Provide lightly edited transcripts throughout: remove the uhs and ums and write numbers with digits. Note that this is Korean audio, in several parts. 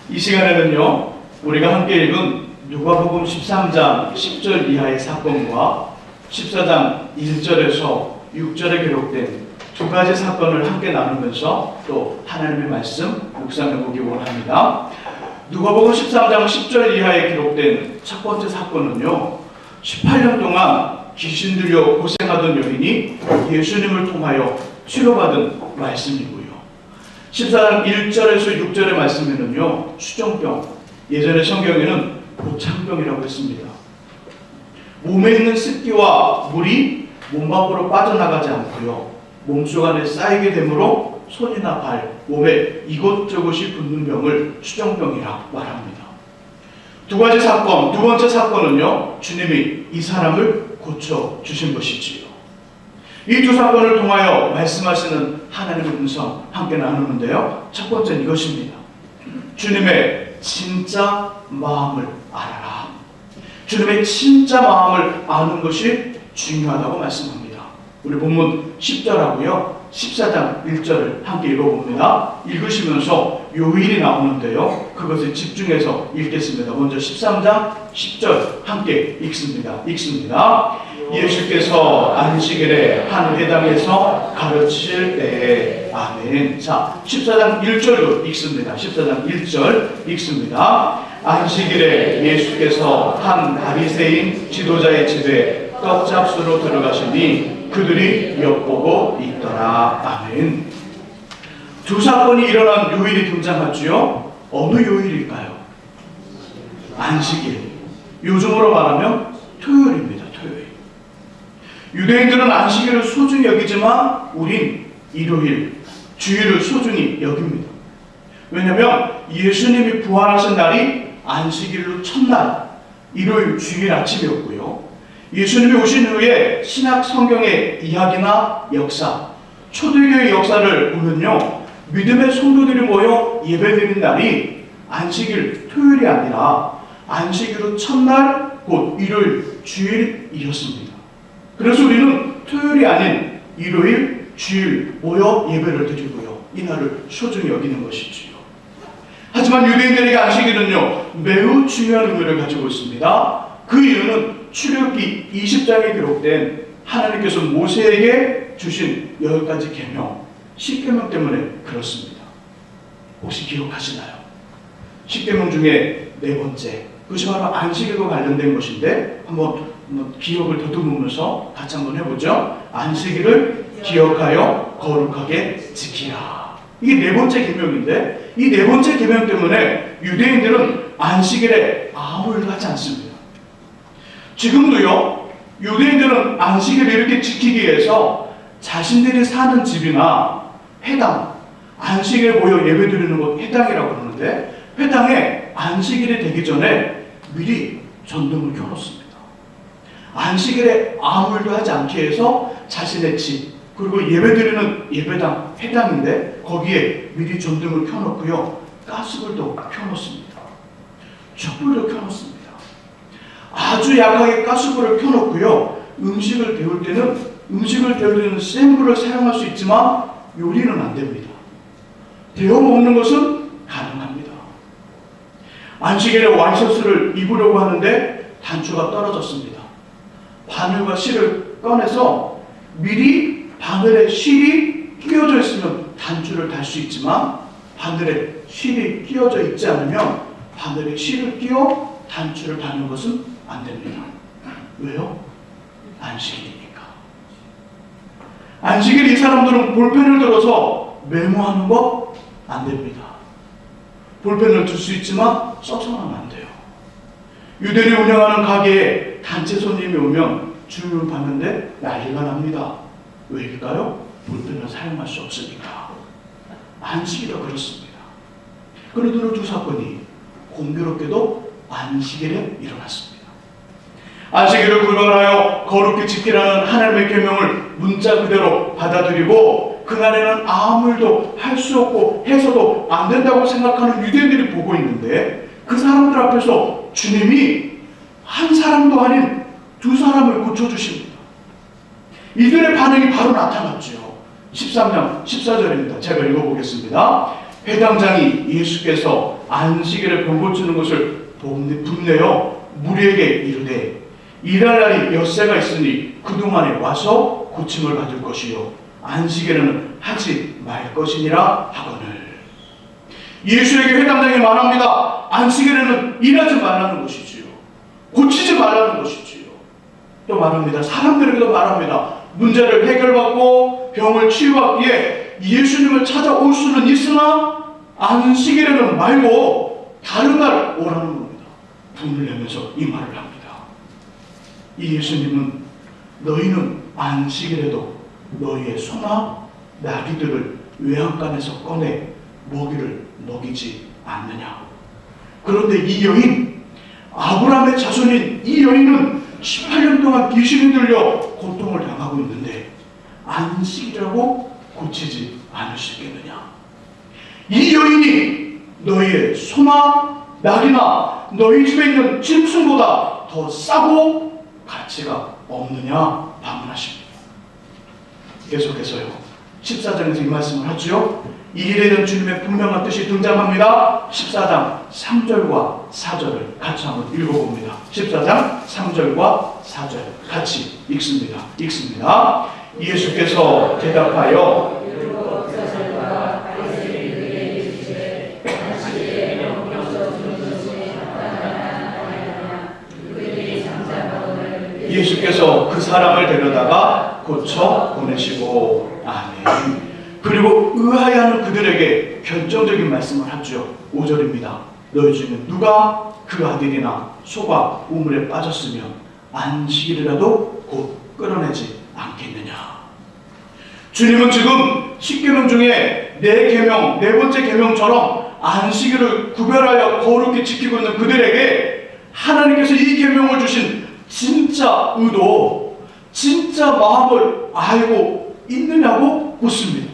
이 시간에는요, 우리가 함께 읽은 누가복음 13장 10절 이하의 사건과 14장 1절에서 6절에 기록된 두 가지 사건을 함께 나누면서 또 하나님의 말씀 묵상해 보기 원합니다. 누가복음 13장 10절 이하에 기록된 첫 번째 사건은요, 18년 동안 귀신 들려 고생하던 여인이 예수님을 통하여 치료받은 말씀이고요. 14장 1절에서 6절의 말씀에는요, 수종병, 예전의 성경에는 고창병이라고 했습니다. 몸에 있는 습기와 물이 몸 밖으로 빠져나가지 않고요, 몸속 안에 쌓이게 되므로 손이나 발, 몸에 이곳저곳이 붓는 병을 수종병이라 말합니다. 두 가지 사건, 두 번째 사건은요, 주님이 이 사람을 고쳐주신 것이지요. 이 두 사건을 통하여 말씀하시는 하나님의 음성 함께 나누는데요, 첫 번째는 이것입니다. 주님의 진짜 마음을 알아라. 주님의 진짜 마음을 아는 것이 중요하다고 말씀합니다. 우리 본문 10절하고요 14장 1절을 함께 읽어봅니다. 읽으시면서 요일이 나오는데요, 그것을 집중해서 읽겠습니다. 먼저 13장 10절 함께 읽습니다. 예수께서 안식일에 한 회당에서 가르치실 때에. 아멘. 자, 14장 1절도 읽습니다. 14장 1절 읽습니다. 안식일에 예수께서 한 바리새인 지도자의 집에 떡잡수로 들어가시니 그들이 엿보고 있더라. 아멘. 두 사건이 일어난 요일이 등장하지요. 어느 요일일까요? 안식일. 요즘으로 말하면 토요일입니다. 토요일. 유대인들은 안식일을 소중히 여기지만 우린 일요일, 주일을 소중히 여깁니다. 왜냐하면 예수님이 부활하신 날이 안식일로 첫날, 일요일 주일 아침이었고요. 예수님이 오신 후에 신약 성경의 이야기나 역사, 초대교회의 역사를 보면요, 믿음의 성도들이 모여 예배드린 날이 안식일 토요일이 아니라 안식일로 첫날 곧 일요일 주일이었습니다. 그래서 우리는 토요일이 아닌 일요일 주일 모여 예배를 드리고요, 이 날을 소중히 여기는 것이지요. 하지만 유대인들에게 안식일은요, 매우 중요한 의미를 가지고 있습니다. 그 이유는 출애굽기 20장에 기록된 하나님께서 모세에게 주신 10가지 계명, 10계명 때문에 그렇습니다. 혹시 기억하시나요? 10계명 중에 네 번째, 그것이 바로 안식일과 관련된 것인데 한번 기억을 더듬으면서 같이 한번 해보죠. 안식일을 기억하여 거룩하게 지키라. 이게 네 번째 계명인데, 이 네 번째 계명 때문에 유대인들은 안식일에 아무 일도 하지 않습니다. 지금도요, 유대인들은 안식일을 이렇게 지키기 위해서 자신들이 사는 집이나 회당, 안식일에 모여 예배드리는 곳 회당이라고 그러는데, 회당에 안식일이 되기 전에 미리 전등을 켜놓습니다. 안식일에 아무 일도 하지 않게 해서 자신의 집, 그리고 예배드리는 예배당, 회당인데 거기에 미리 전등을 켜놓고요, 가스불도 켜놓습니다. 촛불도 켜놓습니다. 아주 약하게 가스불을 켜놓고요, 음식을 데울 때는 센 불을 사용할 수 있지만 요리는 안 됩니다. 데워 먹는 것은 가능합니다. 안식일에 와인소스를 입으려고 하는데 단추가 떨어졌습니다. 바늘과 실을 꺼내서 미리 바늘에 실이 끼워져 있으면 단추를 달 수 있지만 바늘에 실이 끼워져 있지 않으면 바늘에 실을 끼워 단추를 다는 것은 안 됩니다. 왜요? 안식일이니까. 안식일 이 사람들은 볼펜을 들어서 메모하는 거 안 됩니다. 볼펜을 들 수 있지만 써서는 안 돼요. 유대인이 운영하는 가게에 단체 손님이 오면 주문을 받는데 난리가 납니다. 왜일까요? 볼펜을 사용할 수 없으니까. 안식일도 그렇습니다. 그런데 두 사건이 공교롭게도 안식일에 일어났습니다. 안식일을 불건하여 거룩히 지키라는 하나님의 계명을 문자 그대로 받아들이고 그날에는 아무 일도 할 수 없고 해서도 안 된다고 생각하는 유대인들이 보고 있는데, 그 사람들 앞에서 주님이 한 사람도 아닌 두 사람을 고쳐주십니다. 이들의 반응이 바로 나타났죠. 13장 14절입니다. 제가 읽어보겠습니다. 회당장이 예수께서 안식일에 병 고치는 것을 분내어 무리에게 이르되 일할 날이 엿새가 있으니 그동안에 와서 고침을 받을 것이요 안식일에는 하지 말 것이니라 하거늘. 예수에게 회당장이 말합니다. 안식일에는 일하지 말라는 것이지요. 고치지 말라는 것이지요. 또 말합니다. 사람들에게도 말합니다. 문제를 해결받고 병을 치유받기에 예수님을 찾아올 수는 있으나 안식일에는 말고 다른 날 오라는 겁니다. 분을 내면서 이 말을 합니다. 이 예수님은 너희는 안식일에도 너희의 소나 나귀들을 외양간에서 꺼내 먹이를 먹이지 않느냐. 그런데 이 여인, 아브라함의 자손인 이 여인은 18년 동안 귀신이 들려 고통을 당하고 있는데 안식이라고 고치지 않을 수 있겠느냐. 이 여인이 너희의 소나 낙이나 너희 집에 있는 짐승보다 더 싸고 가치가 없느냐 반문하십니다. 계속해서요 14장에서 이 말씀을 하죠. 이 일에 대한 주님의 분명한 뜻이 등장합니다. 14장 3절과 4절을 같이 한번 읽어봅니다. 14장 3절과 4절 같이 읽습니다. 예수께서 대답하여 예수께서 그 사람을 데려다가 고쳐 보내시고 아멘. 그리고 의아해하는 그들에게 결정적인 말씀을 하죠. 5절입니다. 너희 중에 누가 그 아들이나 소가 우물에 빠졌으면 안식일이라도 곧 끌어내지 않겠느냐. 주님은 지금 10계명 중에 네 번째 계명처럼 안식일을 구별하여 거룩히 지키고 있는 그들에게 하나님께서 이 계명을 주신 진짜 의도, 진짜 마음을 알고 있느냐고 묻습니다.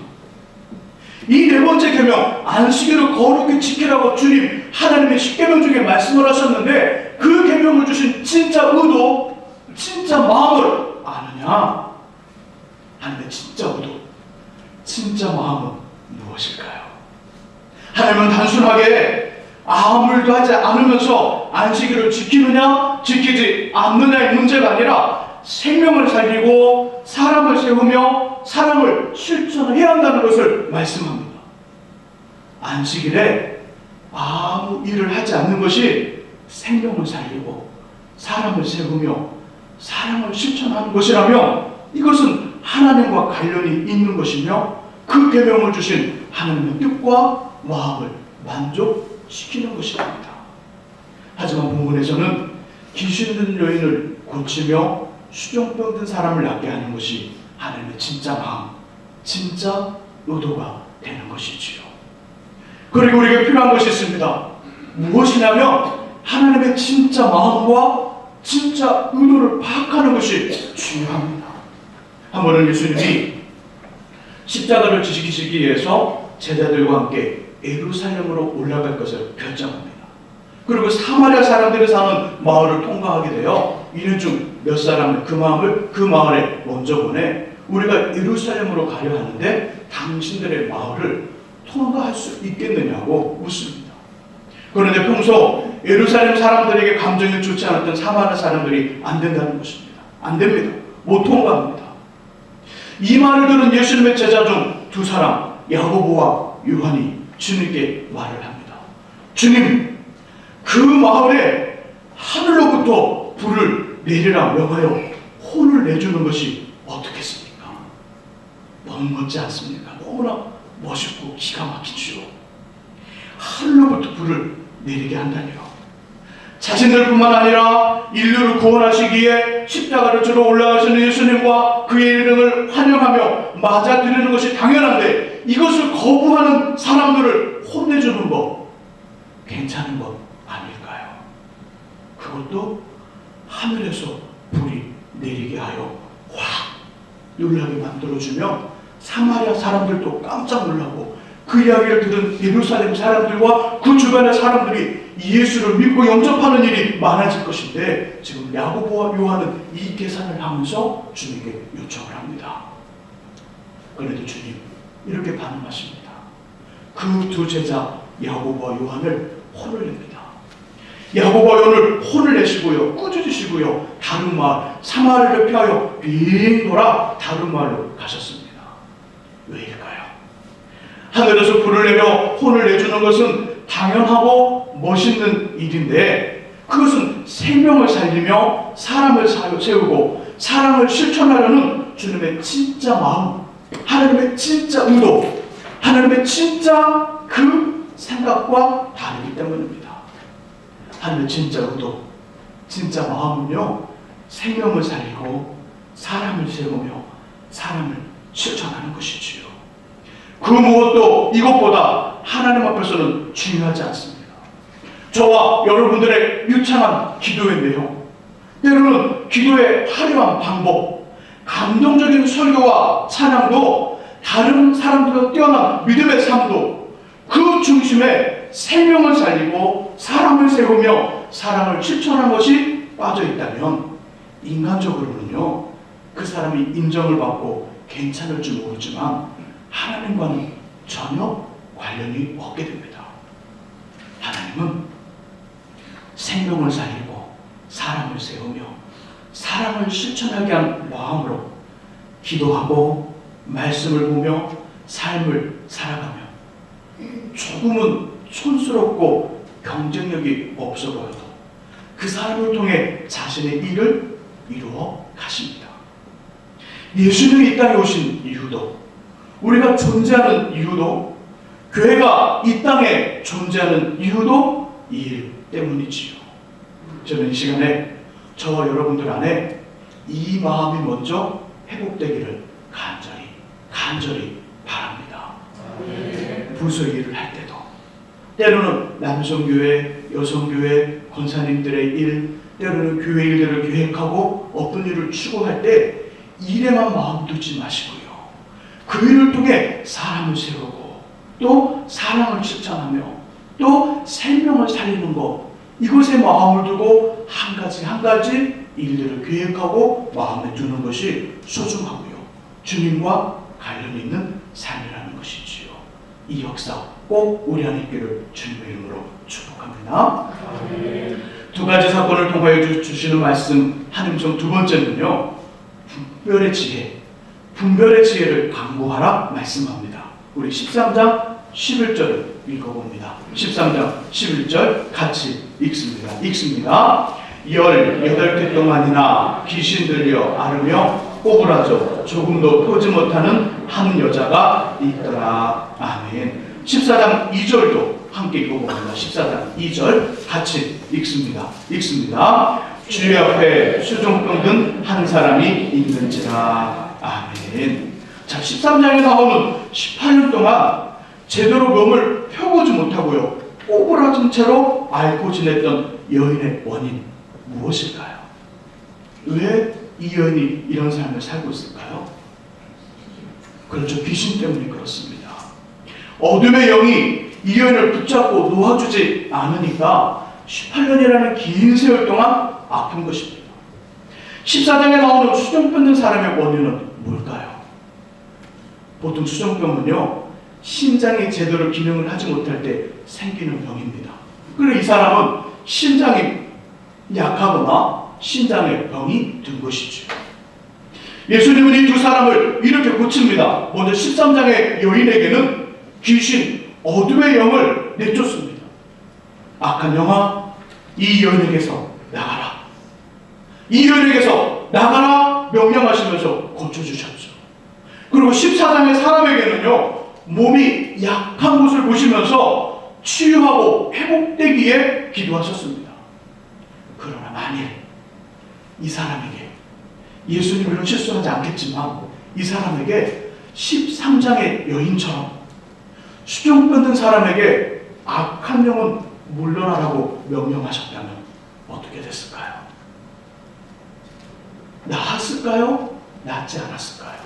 이 네 번째 계명, 안식일을 거룩히 지키라고 주님 하나님의 10계명 중에 말씀을 하셨는데 그 계명을 주신 진짜 의도, 진짜 마음을 아느냐? 하나님의 진짜 의도, 진짜 마음은 무엇일까요? 하나님은 단순하게 아무 일도 하지 않으면서 안식일을 지키느냐 지키지 않느냐의 문제가 아니라 생명을 살리고 사람을 세우며 사랑을 실천해야 한다는 것을 말씀합니다. 안식일에 아무 일을 하지 않는 것이 생명을 살리고 사람을 세우며 사랑을 실천하는 것이라면 이것은 하나님과 관련이 있는 것이며 그 계명을 주신 하나님의 뜻과 마음을 만족시키는 것입니다. 하지만 본문에서는 귀신 든 여인을 고치며 수종병 든 사람을 낫게 하는 것이 하나님의 진짜 마음, 진짜 의도가 되는 것이지요. 그리고 우리에게 필요한 것이 있습니다. 무엇이냐면 하나님의 진짜 마음과 진짜 의도를 파악하는 것이 중요합니다. 한 번은 예수님이 십자가를 지키시기 위해서 제자들과 함께 예루살렘으로 올라갈 것을 결정합니다. 그리고 사마리아 사람들이 사는 마을을 통과하게 되어 이는 중 몇 사람은 그 마을에 먼저 보내 우리가 예루살렘으로 가려 하는데 당신들의 마을을 통과할 수 있겠느냐고 묻습니다. 그런데 평소 예루살렘 사람들에게 감정이 좋지 않았던 사마리아 사람들이 안 된다는 것입니다. 안 됩니다. 못 통과합니다. 이 말을 들은 예수님의 제자 중 두 사람 야고보와 요한이 주님께 말을 합니다. 주님, 그 마을에 하늘로부터 불을 내리라 명하여 혼을 내주는 것이 어떻겠습니까? 너무 멋지 않습니까? 너무나 멋있고 기가 막히지요. 하늘로부터 불을 내리게 한다니요. 자신들뿐만 아니라 인류를 구원하시기에 십자가를 지러 올라가시는 예수님과 그의 이름을 환영하며 맞아들이는 것이 당연한데 이것을 거부하는 사람들을 혼내주는 것 괜찮은 것 아닐까요? 그것도 하늘에서 불이 내리게 하여 확 놀라게 만들어주며 사마리아 사람들도 깜짝 놀라고 그 이야기를 들은 예루살렘 사람들과 그 주변의 사람들이 예수를 믿고 영접하는 일이 많아질 것인데 지금 야고보와 요한은 이 계산을 하면서 주님께 요청을 합니다. 그런데 주님 이렇게 반응하십니다. 그 두 제자 야고보와 요한을 혼을 냅니다. 야고보와 요한을 혼을 내시고요, 꾸짖으시고요, 다른 마을 사마리아를 피하여 빙 돌아 다른 마을로 가셨습니다. 왜일까요? 하늘에서 불을 내며 혼을 내주는 것은 당연하고 멋있는 일인데, 그것은 생명을 살리며 사람을 세우고 사랑을 실천하려는 주님의 진짜 마음, 하나님의 진짜 의도, 하나님의 진짜 그 생각과 다르기 때문입니다. 하나님의 진짜 의도, 진짜 마음은요, 생명을 살리고 사람을 세우며 사람을 실천하는 것이지요. 그 무엇도 이것보다 하나님 앞에서는 중요하지 않습니다. 저와 여러분들의 유창한 기도의 내용, 때로는 기도의 화려한 방법, 감동적인 설교와 찬양도, 다른 사람들과 뛰어난 믿음의 삶도 그 중심에 생명을 살리고 사람을 세우며 사랑을 실천하는 것이 빠져 있다면, 인간적으로는요, 그 사람이 인정을 받고 괜찮을지 모르지만 하나님과는 전혀 관련이 없게 됩니다. 하나님은 생명을 살리고 사람을 세우며 사랑을 실천하게 한 마음으로 기도하고 말씀을 보며 삶을 살아가며, 조금은 촌스럽고 경쟁력이 없어 보여도 그 사람을 통해 자신의 일을 이루어 가십니다. 예수님이 이 땅에 오신 이유도, 우리가 존재하는 이유도, 교회가 이 땅에 존재하는 이유도 이 일 때문이지요. 저는 이 시간에 저와 여러분들 안에 이 마음이 먼저 회복되기를 간절히 바랍니다. 부서 일을 할 때도, 때로는 남성교회, 여성교회, 권사님들의 일, 때로는 교회 일들을 계획하고 어떤 일을 추구할 때 일에만 마음 두지 마시고요, 그 일을 통해 사람을 세우고 또 사랑을 실천하며 또 생명을 살리는 것, 이것에 마음을 두고 한 가지 일들을 계획하고 마음에 두는 것이 소중하고요, 주님과 관련이 있는 삶이라는 것이지요. 이 역사 꼭 우리 안에 있기를 주님의 이름으로 축복합니다. 두 가지 사건을 통하여 주시는 말씀, 하나님 두 번째는요, 분별의 지혜를 강구하라 말씀합니다. 우리 13장 11절을 읽어봅니다. 13장 11절 같이 읽습니다. 18해 동안이나 귀신 들려 앓으며 꼬부라져 조금도 토지 못하는 한 여자가 있더라. 아멘. 14장 2절도 함께 읽어봅니다. 14장 2절 같이 읽습니다. 주 옆에 수종병 든 한 사람이 있는지라. 아멘. 자, 13장에 나오는 18년 동안 제대로 몸을 펴보지 못하고요, 꼬부라진 채로 앓고 지냈던 여인의 원인 무엇일까요? 왜 이 여인이 이런 삶을 살고 있을까요? 그렇죠. 귀신 때문에 그렇습니다. 어둠의 영이 이 여인을 붙잡고 놓아주지 않으니까 18년이라는 긴 세월 동안 아픈 것입니다. 14장에 나오는 수종병 든 사람의 원인은 뭘까요? 보통 수종병은요, 신장이 제대로 기능을 하지 못할 때 생기는 병입니다. 그리고 이 사람은 신장이 약하거나 신장에 병이 든 것이죠. 예수님은 이 두 사람을 이렇게 고칩니다. 먼저 13장의 여인에게는 귀신, 어둠의 영을 내쫓습니다. 악한 영아, 이 여인에게서 나가라. 이 여인에게서 나가라 명령하시면서 고쳐주셨죠. 그리고 14장의 사람에게는요, 몸이 약한 것을 보시면서 치유하고 회복되기에 기도하셨습니다. 그러나 만일 이 사람에게, 예수님은 실수하지 않겠지만 이 사람에게 13장의 여인처럼 수종병 든 사람에게 악한 영은 물러나라고 명령하셨다면 어떻게 됐을까요? 나았을까요? 낫지 않았을까요?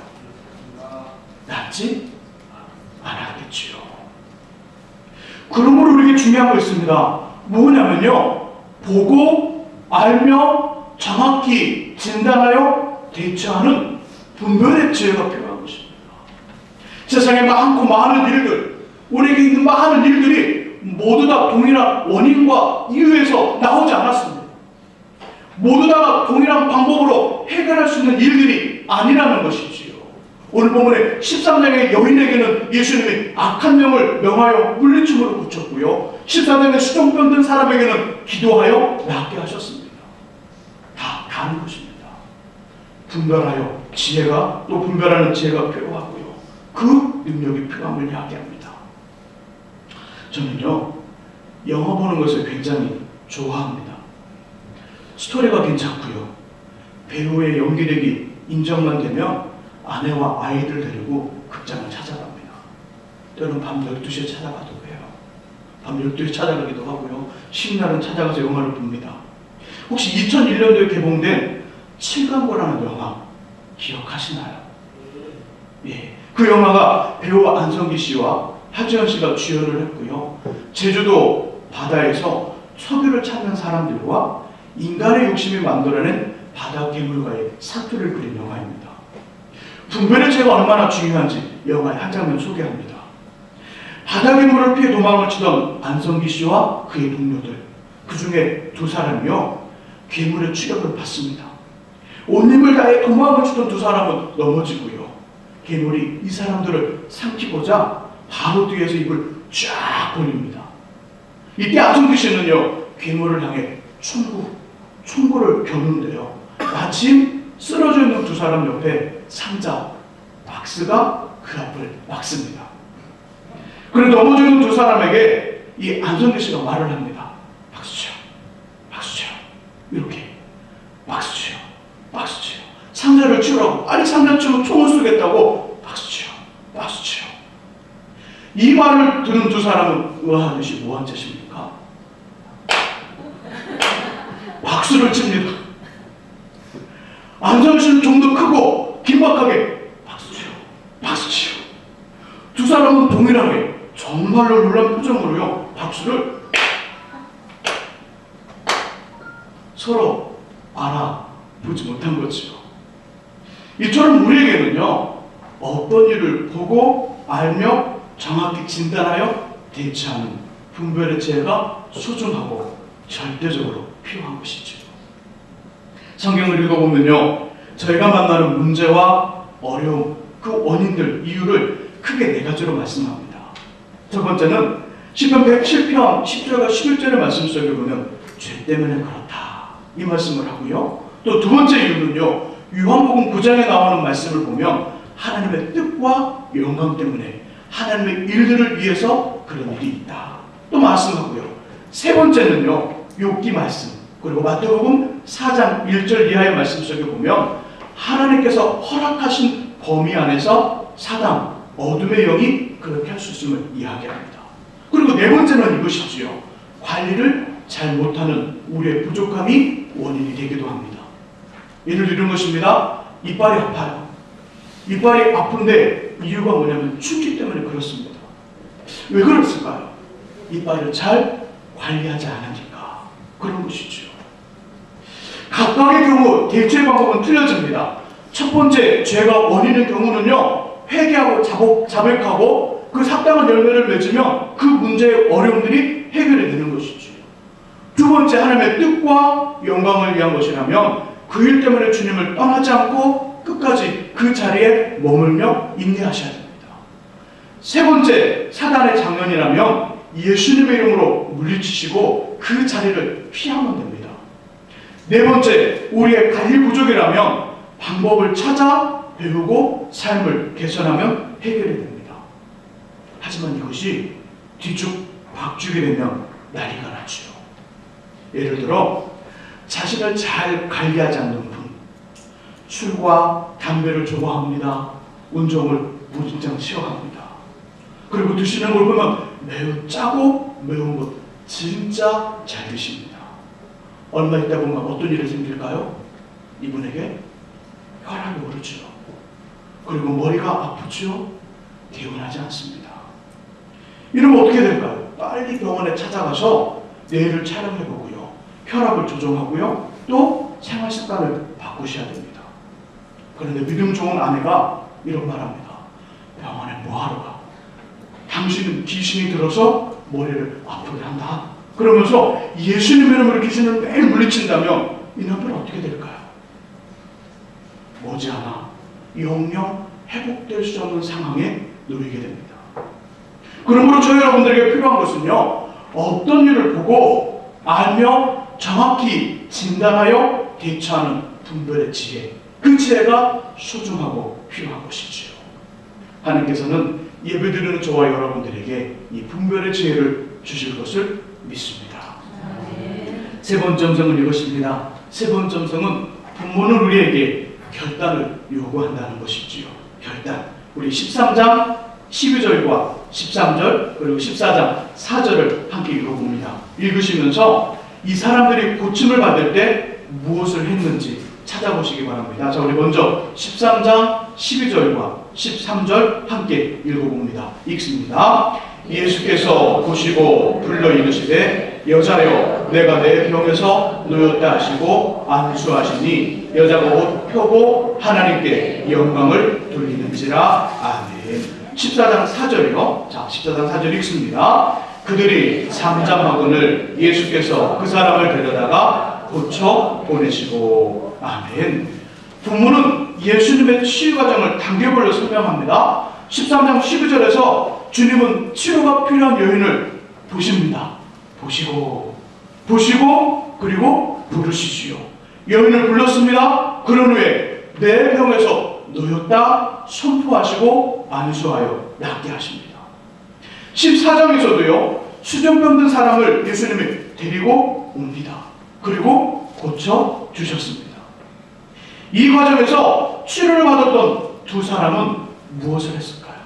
낫지 않았겠지요. 그러므로 우리에게 중요한 거 있습니다. 뭐냐면요, 보고 알며 정확히 진단하여 대처하는 분별의 지혜가 필요한 것입니다. 세상에 많고 많은 일들, 우리에게 있는 많은 일들이 모두 다 동일한 원인과 이유에서 나오지 않았습니다. 모두 다 동일한 방법으로 해결할 수 있는 일들이 아니라는 것이지요. 오늘 본문의 13장의 여인에게는 예수님이 악한 영을 명하여 물리침으로 고쳤고요. 14장의 수종병 든 사람에게는 기도하여 낫게 하셨습니다. 다 다른 것입니다. 분별하여 지혜가, 또 분별하는 지혜가 필요하고요. 그 능력이 필요함을 이야기합니다. 저는요, 영화 보는 것을 굉장히 좋아합니다. 스토리가 괜찮고요. 배우의 연기력이 인정만 되면 아내와 아이들 데리고 극장을 찾아갑니다. 때로는 밤 12시에 찾아가도 해요. 밤 12시에 찾아가기도 하고요. 쉬는 날은 찾아가서 영화를 봅니다. 혹시 2001년도에 개봉된 칠강고라는 영화 기억하시나요? 예, 그 영화가 배우 안성기 씨와 하지연 씨가 주연을 했고요. 제주도 바다에서 석유를 찾는 사람들과 인간의 욕심이 만들어낸 바다 괴물과의 사투를 그린 영화입니다. 분별의 죄가 얼마나 중요한지 영화의 한 장면 소개합니다. 바다 괴물을 피해 도망을 치던 안성기 씨와 그의 동료들, 그 중에 두 사람이요, 괴물의 추격을 받습니다. 온 힘을 다해 도망을 치던 두 사람은 넘어지고요. 괴물이 이 사람들을 삼키고자 바로 뒤에서 입을 쫙 벌립니다. 이때 안성기 씨는요, 괴물을 향해 총구를 겨누는데요. 마침 쓰러져 있는 두 사람 옆에 상자, 박스가 그 앞을 막습니다. 그런데 넘어져 있는 두 사람에게 이 안성기 씨가 말을 합니다. 박수 쳐, 박수 쳐, 이렇게 박수 쳐, 박수 쳐. 상자를 치우라고. 아니 상자 치우면 총을 쏘겠다고. 박수 쳐, 박수 쳐. 이 말을 들은 두 사람은 의아하듯이 뭐한 짓입니까? 박수를 칩니다. 안성기 씨는 좀 더 크고 긴박하게 박수 쳐, 박수 쳐. 두 사람은 동일하게 정말로 놀란 표정으로요, 박수를 서로 알아보지 못한 거죠. 이처럼 우리에게는요, 어떤 일을 보고 알며 정확히 진단하여 대처하는 분별의 지혜가 소중하고 절대적으로 필요한 것이죠. 성경을 읽어보면요, 저희가 만나는 문제와 어려움, 그 원인들, 이유를 크게 네 가지로 말씀합니다. 첫 번째는 시편 107편 10절과 11절의 말씀 속에 보면 죄 때문에 그렇다, 이 말씀을 하고요. 또 두 번째 이유는요, 요한복음 9장에 나오는 말씀을 보면 하나님의 뜻과 영광 때문에 하나님의 일들을 위해서 그런 일이 있다, 또 말씀하고요. 세 번째는요, 욥기 말씀, 그리고 마태복음 4장 1절 이하의 말씀 속에 보면 하나님께서 허락하신 범위 안에서 사단, 어둠의 영이 그렇게 할 수 있음을 이야기합니다. 그리고 네 번째는 이것이지요. 관리를 잘 못하는 우리의 부족함이 원인이 되기도 합니다. 예를 들은 것입니다. 이빨이 아파요. 이빨이 아픈데 이유가 뭐냐면 춥기 때문에 그렇습니다. 왜 그랬을까요? 이빨을 잘 관리하지 않으니까 그런 것이죠. 각각의 경우 대처의 방법은 틀려집니다. 첫 번째 죄가 원인의 경우는요, 회개하고 자백하고 그 합당한 열매를 맺으면 그 문제의 어려움들이 해결이 되는 것이죠. 두 번째, 하나님의 뜻과 영광을 위한 것이라면 그 일 때문에 주님을 떠나지 않고 끝까지 그 자리에 머물며 인내하셔야 됩니다. 세 번째, 사단의 장년이라면 예수님의 이름으로 물리치시고 그 자리를 피하면 됩니다. 네 번째, 우리의 관리 부족이라면 방법을 찾아 배우고 삶을 개선하면 해결이 됩니다. 하지만 이것이 뒤죽박죽이 되면 난리가 나죠. 예를 들어 자신을 잘 관리하지 않는 분, 술과 담배를 좋아합니다. 운동을 무진장 싫어합니다. 그리고 드시는 걸 보면 매우 짜고 매운 것 진짜 잘 드십니다. 얼마 있다 보면 어떤 일이 생길까요? 이분에게 혈압이 오르죠. 그리고 머리가 아프죠. 개운하지 않습니다. 이러면 어떻게 될까요? 빨리 병원에 찾아가서 뇌를 촬영해보고요, 혈압을 조정하고요, 또 생활 습관을 바꾸셔야 됩니다. 그런데 믿음 좋은 아내가 이런 말합니다. 병원에 뭐하러 가? 귀신이 들어서 머리를 아프게 한다. 그러면서 예수님의 이름으로 귀신을 매일 물리친다면 이 남편은 어떻게 될까요? 머지않아 영영 회복될 수 없는 상황에 놓이게 됩니다. 그러므로 저희 여러분들에게 필요한 것은요, 어떤 일을 보고 알며 정확히 진단하여 대처하는 분별의 지혜, 그 지혜가 소중하고 필요한 것이지요. 하나님께서는 예배드리는 저와 여러분들에게 이 분별의 지혜를 주실 것을 믿습니다. 세 번째 음성은 이것입니다. 세 번째 음성은 부모는 우리에게 결단을 요구한다는 것이지요. 결단. 우리 13장 12절과 13절 그리고 14장 4절을 함께 읽어봅니다. 읽으시면서 이 사람들이 고침을 받을 때 무엇을 했는지 찾아보시기 바랍니다. 자, 우리 먼저 13장 12절과 13절 함께 읽어봅니다. 읽습니다. 예수께서 보시고 불러 이르시되 여자여 내가 내 병에서 놓였다 하시고 안수하시니 여자가 옷 펴고 하나님께 영광을 돌리는지라. 아멘. 14장 4절이요. 자, 14장 4절 읽습니다. 그들이 잠잠하거늘 예수께서 그 사람을 데려다가 고쳐 보내시고. 아멘. 본문은 예수님의 치유 과정을 단계별로 설명합니다. 13장 12절에서 주님은 치료가 필요한 여인을 보십니다. 보시고 그리고 부르시지요. 여인을 불렀습니다. 그런 후에 내 병에서 놓였다 선포하시고 안수하여 낫게 하십니다. 14장에서도요, 수정병 든 사람을 예수님이 데리고 옵니다. 그리고 고쳐 주셨습니다. 이 과정에서 치료를 받았던 두 사람은 무엇을 했을까요?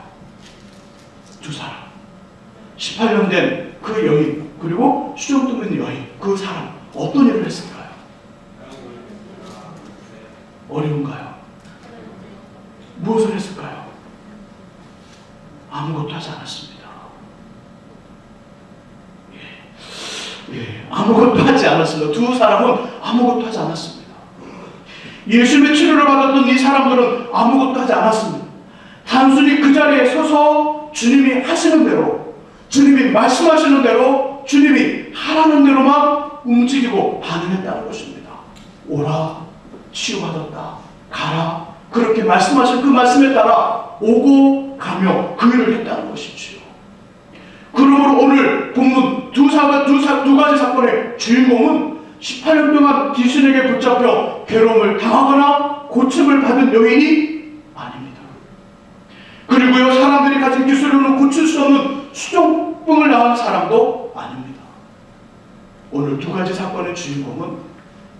두 사람. 18년 된 그 여인, 그리고 수정병 든 여인, 그 사람, 어떤 일을 했을까요? 어려운가요? 무엇을 했을까요? 아무것도 하지 않았습니다. 아무것도 하지 않았습니다. 두 사람은 아무것도 하지 않았습니다. 예수님의 치료를 받았던 이 사람들은 아무것도 하지 않았습니다. 단순히 그 자리에 서서 주님이 하시는 대로, 주님이 말씀하시는 대로, 주님이 하라는 대로만 움직이고 반응했다는 것입니다. 오라, 치유받았다, 가라, 그렇게 말씀하신 그 말씀에 따라 오고 가며 그 일을 했다는 것이지요. 그러므로 오늘 본문 두 가지 사건의 주인공은 18년 동안 귀신에게 붙잡혀 괴로움을 당하거나 고침을 받은 여인이 아닙니다. 그리고요, 사람들이 가진 기술로는 고칠 수 없는 수정병을 낳은 사람도 아닙니다. 오늘 두 가지 사건의 주인공은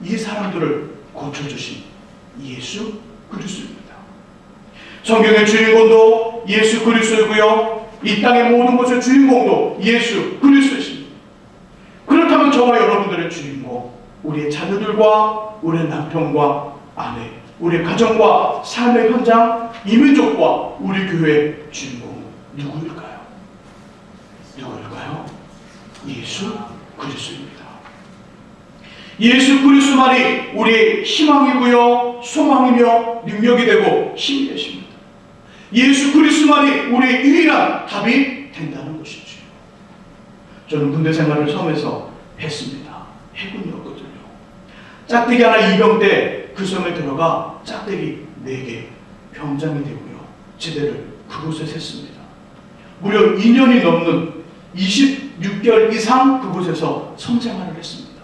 이 사람들을 고쳐주신 예수 그리스도입니다. 성경의 주인공도 예수 그리스도이고요, 이 땅의 모든 것의 주인공도 예수 그리스도이십니다. 그렇다면 저와 여러분들의 주인공, 우리의 자녀들과 우리의 남편과 아내, 우리의 가정과 삶의 현장, 이민족과 우리 교회의 주인공은 누구일까요? 예수 그리스도입니다. 예수 그리스도만이 우리의 희망이고요, 소망이며 능력이 되고 힘이 되십니다. 예수 그리스도만이 우리의 유일한 답이 된다는 것이죠. 저는 군대 생활을 섬에서 했습니다. 해군이었거든요. 짝대기 하나 이병 때 그 섬에 들어가 짝대기 4개 병장이 되고요, 제대를 그곳에서 했습니다. 무려 2년이 넘는 26개월 이상 그곳에서 섬생활을 했습니다.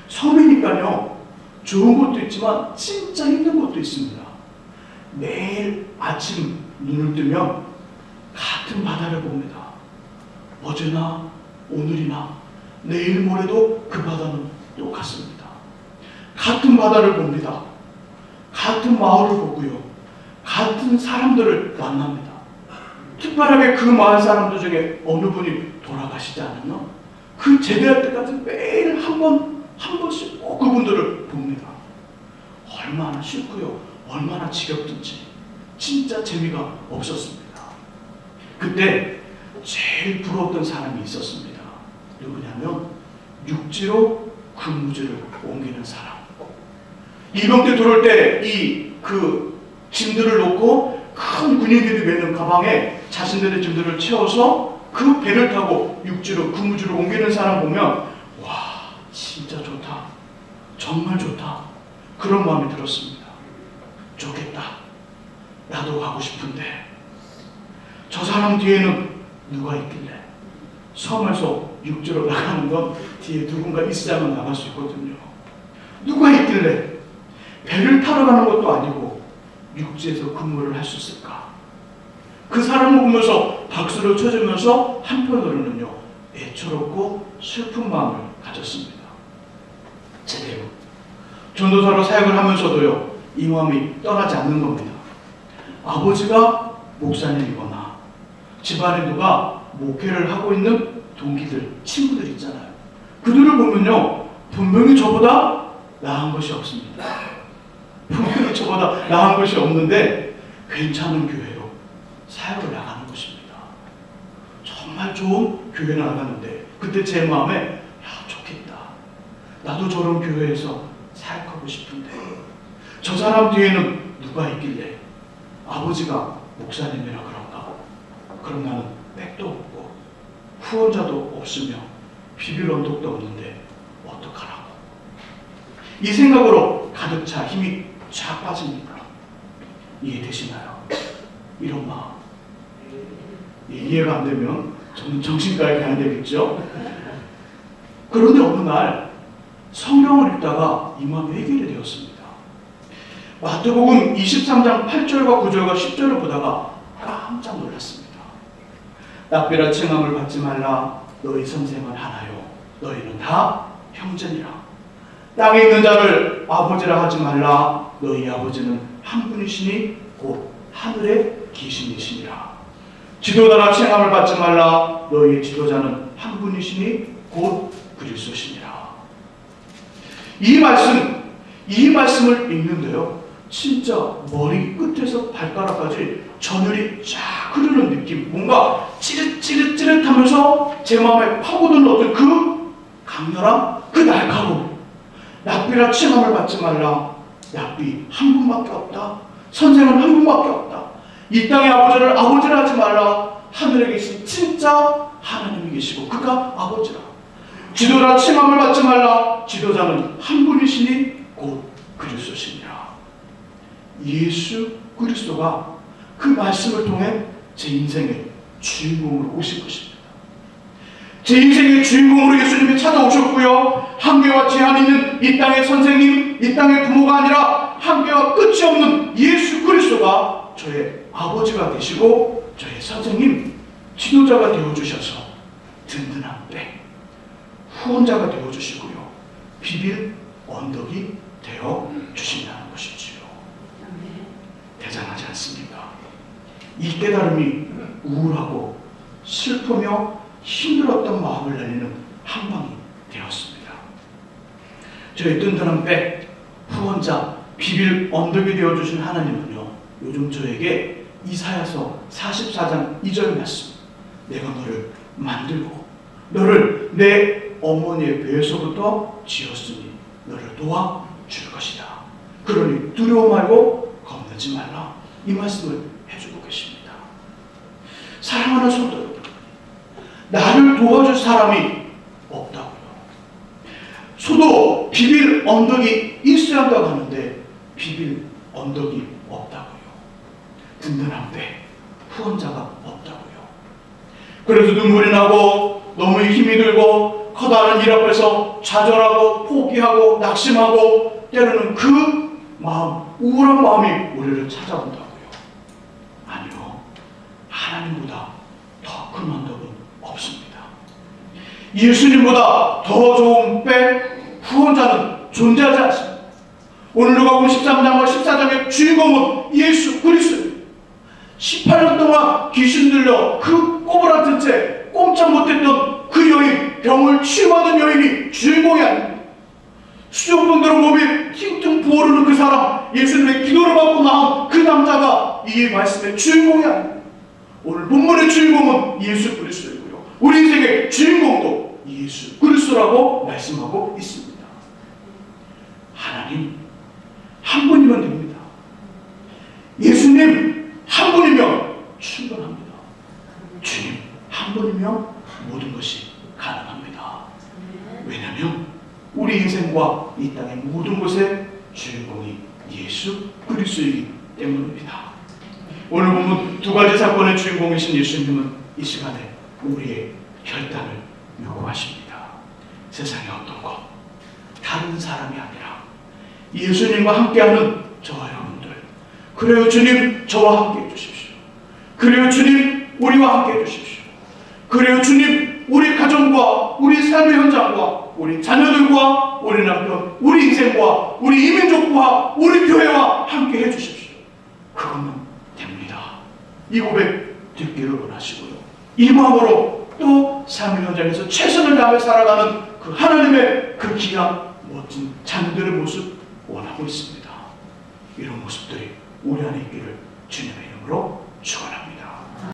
섬이니까요, 좋은 것도 있지만 진짜 힘든 것도 있습니다. 매일 아침 눈을 뜨면 같은 바다를 봅니다. 어제나 오늘이나 내일 모레도 그 바다는 똑같습니다. 같은 바다를 봅니다. 같은 마을을 보고요, 같은 사람들을 만납니다. 특별하게 그 마을 사람들 중에 어느 분이 돌아가시지 않으면 그 제대할 때까지 매일 한 번씩 꼭 그분들을 봅니다. 얼마나 싫고요, 얼마나 지겹든지 진짜 재미가 없었습니다. 그때 제일 부러웠던 사람이 있었습니다. 누구냐면 육지로 근무지를 옮기는 사람. 이병대 들어올 때 그 짐들을 놓고 큰 군인들이 메는 가방에 자신들의 짐들을 채워서 그 배를 타고 육지로 그무지로 옮기는 사람 보면 와, 진짜 좋다, 정말 좋다, 그런 마음이 들었습니다. 좋겠다, 나도 가고 싶은데 저 사람 뒤에는 누가 있길래. 섬에서 육지로 나가는 건 뒤에 누군가 있어야만 나갈 수 있거든요. 누가 있길래 배를 타러 가는 것도 아니고 육지에서 근무를 할 수 있을까? 그 사람을 보면서 박수를 쳐주면서 한편으로는요, 애처롭고 슬픈 마음을 가졌습니다. 제대로 전도사로 사역을 하면서도요, 이 마음이 떠나지 않는 겁니다. 아버지가 목사님이거나 집안에 누가 목회를 하고 있는 동기들, 친구들 있잖아요. 그들을 보면요, 분명히 저보다 나은 것이 없습니다. 분명히 저보다 나은 것이 없는데 괜찮은 교회로 사역을 나가는 것입니다. 정말 좋은 교회 나가는데 그때 제 마음에 야, 좋겠다, 나도 저런 교회에서 사역하고 싶은데 저 사람 뒤에는 누가 있길래 아버지가 목사님이라 그런가? 그럼 나는 백도 없고 후원자도 없으며 비빌 언덕도 없는데 어떡하라고. 이 생각으로 가득 차 힘이 쫙 빠집니다. 이해되시나요? 이런 마음. 이해가 안 되면 저는 정신과에 가야 되겠죠? 그런데 어느 날 성경을 읽다가 이 마음이 해결이 되었습니다. 마태복음 23장 8절과 9절과 10절을 보다가 깜짝 놀랐습니다. 납비라 칭함을 받지 말라. 너희 선생은 하나요. 너희는 다 형제니라. 땅에 있는 자를 아버지라 하지 말라. 너희 아버지는 한 분이시니 곧 하늘에 계시니시니라. 지도자라 칭함을 받지 말라. 너희의 지도자는 한 분이시니 곧 그리스도시니라. 이 말씀을 읽는데요, 진짜 머리 끝에서 발가락까지 전율이 쫙 흐르는 느낌, 뭔가 찌릿찌릿찌릿하면서 제 마음에 파고드는 어떤 그 강렬함, 그 날카로움. 납비라 칭함을 받지 말라. 납비 한 분밖에 없다. 선생은 한 분밖에 없다. 이 땅의 아버지를 아버지라 하지 말라. 하늘에 계신 진짜 하나님이 계시고 그가 아버지라. 지도자 칭함을 받지 말라. 지도자는 한 분이시니 곧 그리스도시니라. 예수 그리스도가 그 말씀을 통해 제 인생의 주인공으로 오신 것입니다. 제 인생의 주인공으로 예수님이 찾아오셨고요, 한계와 제한이 있는 이 땅의 선생님, 이 땅의 부모가 아니라 한계와 끝이 없는 예수 그리스도가 저의 아버지가 되시고 저의 선생님, 지도자가 되어주셔서 든든한 백, 후원자가 되어주시고요, 비빌 언덕이 되어주신다는 것이지요. 대단하지 않습니까? 이 깨달음이 우울하고 슬프며 힘들었던 마음을 날리는 한방이 되었습니다. 저희 든든한 백, 후원자, 비빌 언덕이 되어주신 하나님은요, 요즘 저에게 이사야서 44장 2절 말씀, 내가 너를 만들고 너를 내 어머니의 배에서부터 지었으니 너를 도와줄 것이다. 그러니 두려워 말고 겁내지 말라. 이 말씀을 해주고 계십니다. 사랑하는 성도 여러분, 나를 도와줄 사람이 없다고요. 소도 비빌 언덕이 있어야 한다고 하는데 비빌 언덕이 없다고요. 든든한 배, 후원자가 없다고요. 그래서 눈물이 나고 너무 힘이 들고 커다란 일 앞에서 좌절하고 포기하고 낙심하고 때로는 그 마음, 우울한 마음이 우리를 찾아온다고요. 아니요, 하나님보다 더 큰 언덕은 없습니다. 예수님보다 더 좋은 백, 후원자는 존재하지 않습니다. 오늘 누가복음 13장과 14장의 주인공은 예수 그리스도입니다. 18년 동안 귀신 들려 그 꼬부라진 채 꼼짝 못했던 그 여인, 병을 치유받은 여인이 주인공이 아닙니다. 수족병대로 몸이 팅팅 부어오르는 그 사람, 예수님의 기도를 받고 나온 그 남자가 이 말씀의 주인공이 아닙니다. 오늘 본문의 주인공은 예수 그리스도이고요, 우리 인생의 주인공도 예수 그리스도라고 말씀하고 있습니다. 하나님 한 분이면 됩니다. 예수님 한 분이면 충분합니다. 왜냐하면 우리 인생과 이 땅의 모든 것의 주인공이 예수 그리스도이기 때문입니다. 오늘 보면 두 가지 사건의 주인공이신 예수님은 이 시간에 우리의 결단을 요구하십니다. 세상의 어떤 것, 다른 사람이 아니라 예수님과 함께하는 저와 여러분들, 그래요 주님 저와 함께 해주십시오. 그래요 주님 우리와 함께 해주십시오. 그래요 주님 우리 가정과 우리 삶의 현장과 우리 자녀들과 우리 남편, 우리 인생과 우리 이민족과 우리 교회와 함께 해주십시오. 그거는 됩니다. 이 고백 듣기를 원하시고요. 이 마음으로 또 삶의 현장에서 최선을 다하며 살아가는 그 하나님의 그 귀한 멋진 자녀들의 모습 원하고 있습니다. 이런 모습들이 우리 안에 있기를 주님의 이름으로 축원합니다.